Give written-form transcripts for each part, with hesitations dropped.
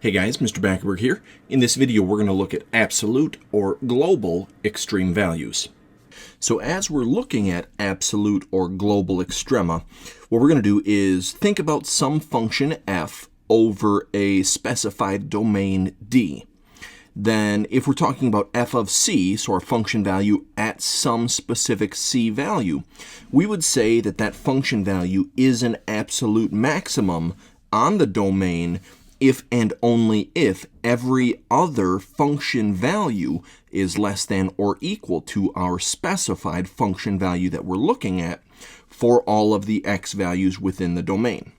Hey guys, Mr. Backerberg here. In this video, we're going to look at absolute or global extreme values. So as we're looking at absolute or global extrema, what we're going to do is think about some function f over a specified domain D. Then if we're talking about f of c, so our function value at some specific c value, we would say that that function value is an absolute maximum on the domain if and only if every other function value is less than or equal to our specified function value that we're looking at for all of the x values within the domain.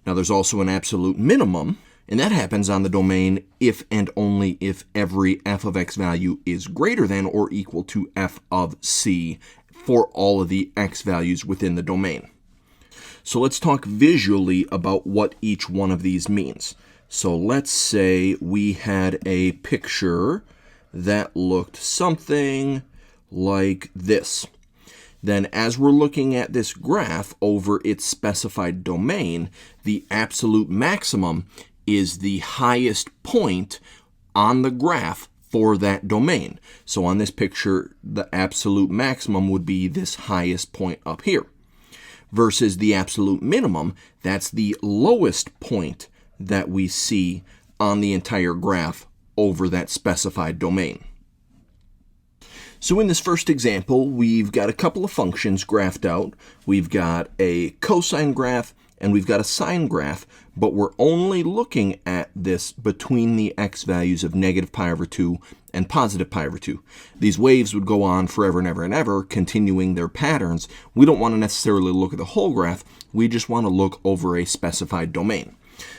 Now there's also an absolute minimum, and that happens on the domain if and only if every f of x value is greater than or equal to f of c for all of the x values within the domain. So let's talk visually about what each one of these means. So let's say we had a picture that looked something like this. Then as we're looking at this graph over its specified domain, the absolute maximum is the highest point on the graph for that domain. So on this picture, the absolute maximum would be this highest point up here. Versus the absolute minimum, that's the lowest point that we see on the entire graph over that specified domain. So in this first example, we've got a couple of functions graphed out. We've got a cosine graph and we've got a sine graph, but we're only looking at this between the x values of negative pi over 2 and positive pi over 2. These waves would go on forever and ever and ever, continuing their patterns. We don't want to necessarily look at the whole graph. We just want to look over a specified domain.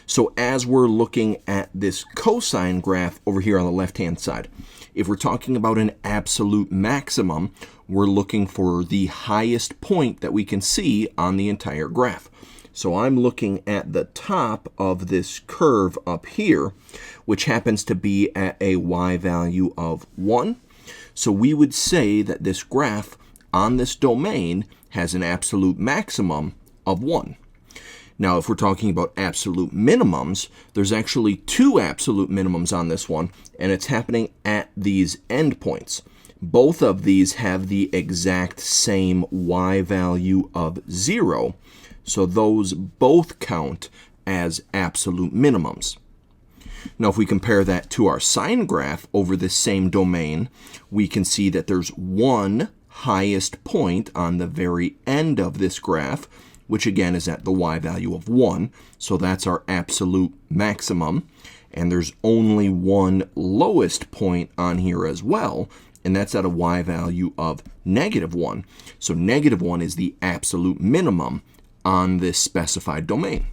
So as we're looking at this cosine graph over here on the left-hand side, if we're talking about an absolute maximum, we're looking for the highest point that we can see on the entire graph. So I'm looking at the top of this curve up here, which happens to be at a y value of 1. So we would say that this graph on this domain has an absolute maximum of 1. Now, if we're talking about absolute minimums, there's actually two absolute minimums on this one, and it's happening at these endpoints. Both of these have the exact same y value of 0. So those both count as absolute minimums. Now, if we compare that to our sine graph over this same domain, we can see that there's one highest point on the very end of this graph, which again is at the y value of 1. So that's our absolute maximum. And there's only one lowest point on here as well, and that's at a y value of negative 1. So negative 1 is the absolute minimum on this specified domain.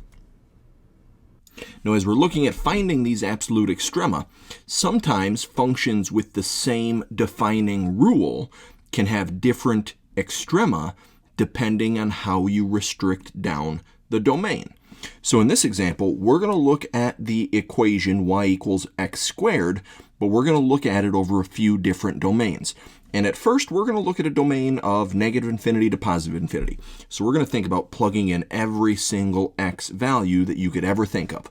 Now, as we're looking at finding these absolute extrema, sometimes functions with the same defining rule can have different extrema depending on how you restrict down the domain. So in this example, we're going to look at the equation y equals x squared, but we're going to look at it over a few different domains. And at first, we're going to look at a domain of negative infinity to positive infinity. So we're going to think about plugging in every single x value that you could ever think of.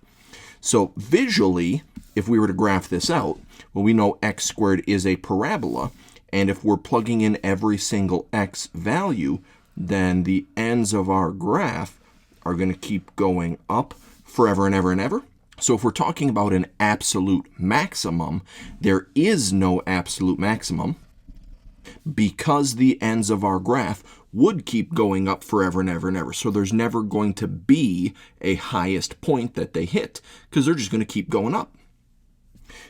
So visually, if we were to graph this out, well, we know x squared is a parabola. And if we're plugging in every single x value, then the ends of our graph are going to keep going up forever and ever and ever. So if we're talking about an absolute maximum, there is no absolute maximum, because the ends of our graph would keep going up forever and ever and ever. So there's never going to be a highest point that they hit, because they're just going to keep going up.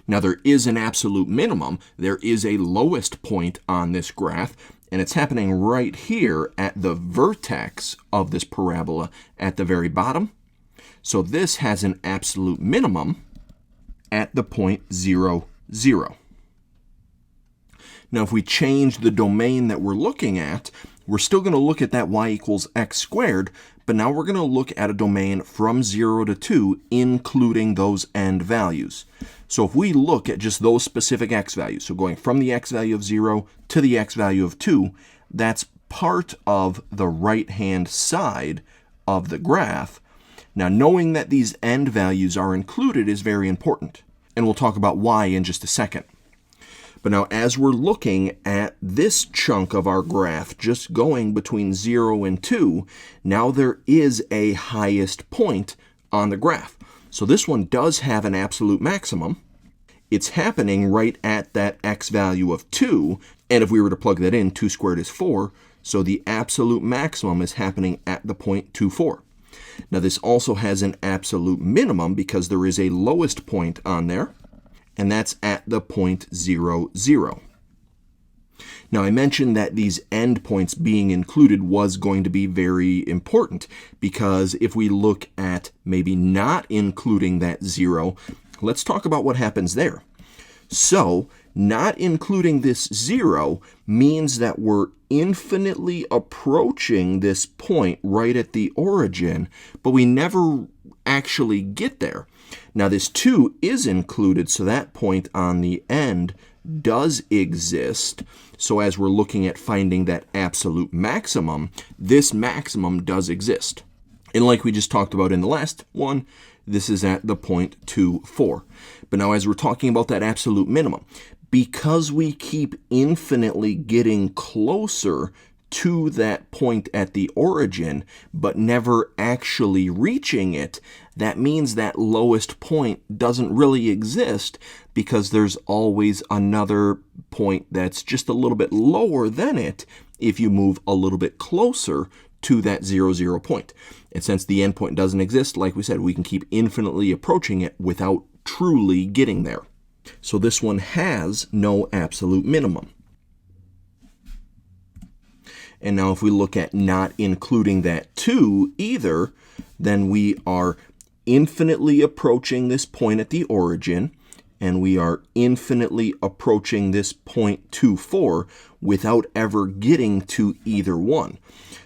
Now there is an absolute minimum. There is a lowest point on this graph, and it's happening right here at the vertex of this parabola at the very bottom. So this has an absolute minimum at the point 0, 0. Now, if we change the domain that we're looking at, we're still going to look at that y equals x squared, but now we're going to look at a domain from 0 to 2, including those end values. So if we look at just those specific x values, so going from the x value of 0 to the x value of 2, that's part of the right-hand side of the graph. Now, knowing that these end values are included is very important, and we'll talk about why in just a second. But now, as we're looking at this chunk of our graph, just going between 0 and 2, now there is a highest point on the graph. So this one does have an absolute maximum. It's happening right at that x value of 2, and if we were to plug that in, 2 squared is 4, so the absolute maximum is happening at the point 2, 4. Now this also has an absolute minimum because there is a lowest point on there, and that's at the point 0, 0. Now I mentioned that these endpoints being included was going to be very important, because if we look at maybe not including that 0, let's talk about what happens there. So not including this 0 means that we're infinitely approaching this point right at the origin, but we never actually get there. Now this 2 is included, so that point on the end does exist. So as we're looking at finding that absolute maximum, this maximum does exist. And like we just talked about in the last one, this is at the point 2, 4. But now as we're talking about that absolute minimum, because we keep infinitely getting closer to that point at the origin, but never actually reaching it, that means that lowest point doesn't really exist, because there's always another point that's just a little bit lower than it if you move a little bit closer to that 0, 0 point. And since the endpoint doesn't exist, like we said, we can keep infinitely approaching it without truly getting there. So this one has no absolute minimum. And now if we look at not including that 2 either, then we are infinitely approaching this point at the origin, and we are infinitely approaching this point 2, 4 without ever getting to either one.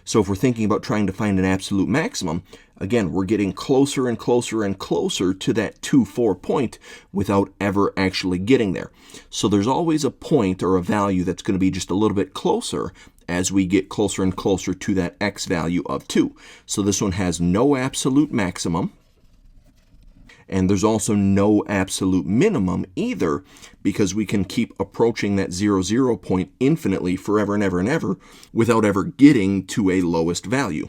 So if we're thinking about trying to find an absolute maximum, again, we're getting closer and closer and closer to that 2, 4 point without ever actually getting there. So there's always a point or a value that's going to be just a little bit closer as we get closer and closer to that x value of 2. So this one has no absolute maximum, and there's also no absolute minimum either, because we can keep approaching that 0, 0 point infinitely forever and ever and ever without ever getting to a lowest value.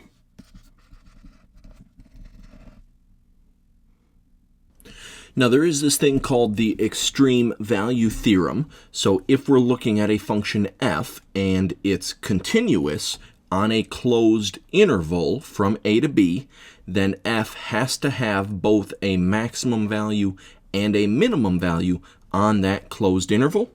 Now there is this thing called the extreme value theorem. So if we're looking at a function f and it's continuous on a closed interval from a to b, then f has to have both a maximum value and a minimum value on that closed interval.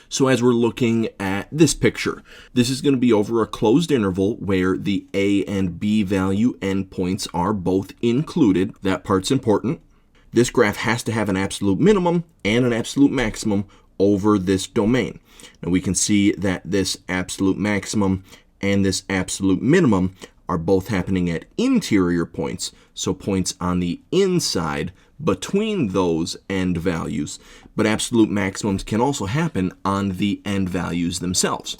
So as we're looking at this picture, this is going to be over a closed interval where the a and b value endpoints are both included. That part's important. This graph has to have an absolute minimum and an absolute maximum over this domain. Now we can see that this absolute maximum and this absolute minimum are both happening at interior points, so points on the inside between those end values. But absolute maximums can also happen on the end values themselves.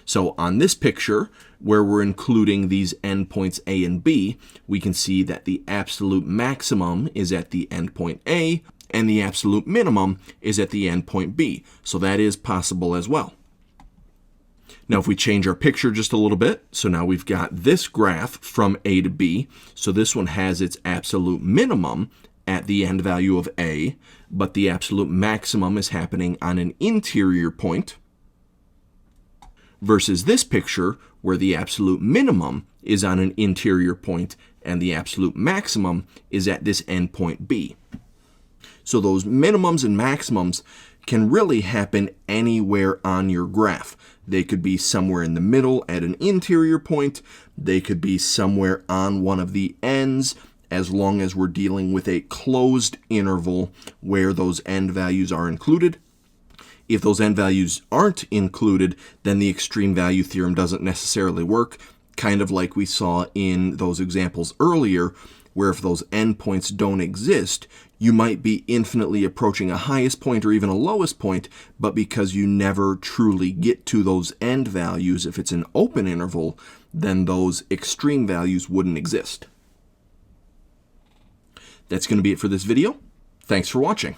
So on this picture, where we're including these endpoints a and b, we can see that the absolute maximum is at the endpoint a, and the absolute minimum is at the endpoint b. So that is possible as well. Now if we change our picture just a little bit, so now we've got this graph from a to b, so this one has its absolute minimum at the end value of a, but the absolute maximum is happening on an interior point, versus this picture where the absolute minimum is on an interior point and the absolute maximum is at this endpoint B. So those minimums and maximums can really happen anywhere on your graph. They could be somewhere in the middle at an interior point. They could be somewhere on one of the ends, as long as we're dealing with a closed interval where those end values are included. If those end values aren't included, then the extreme value theorem doesn't necessarily work, kind of like we saw in those examples earlier, where if those endpoints don't exist, you might be infinitely approaching a highest point or even a lowest point, but because you never truly get to those end values, if it's an open interval, then those extreme values wouldn't exist. That's going to be it for this video. Thanks for watching.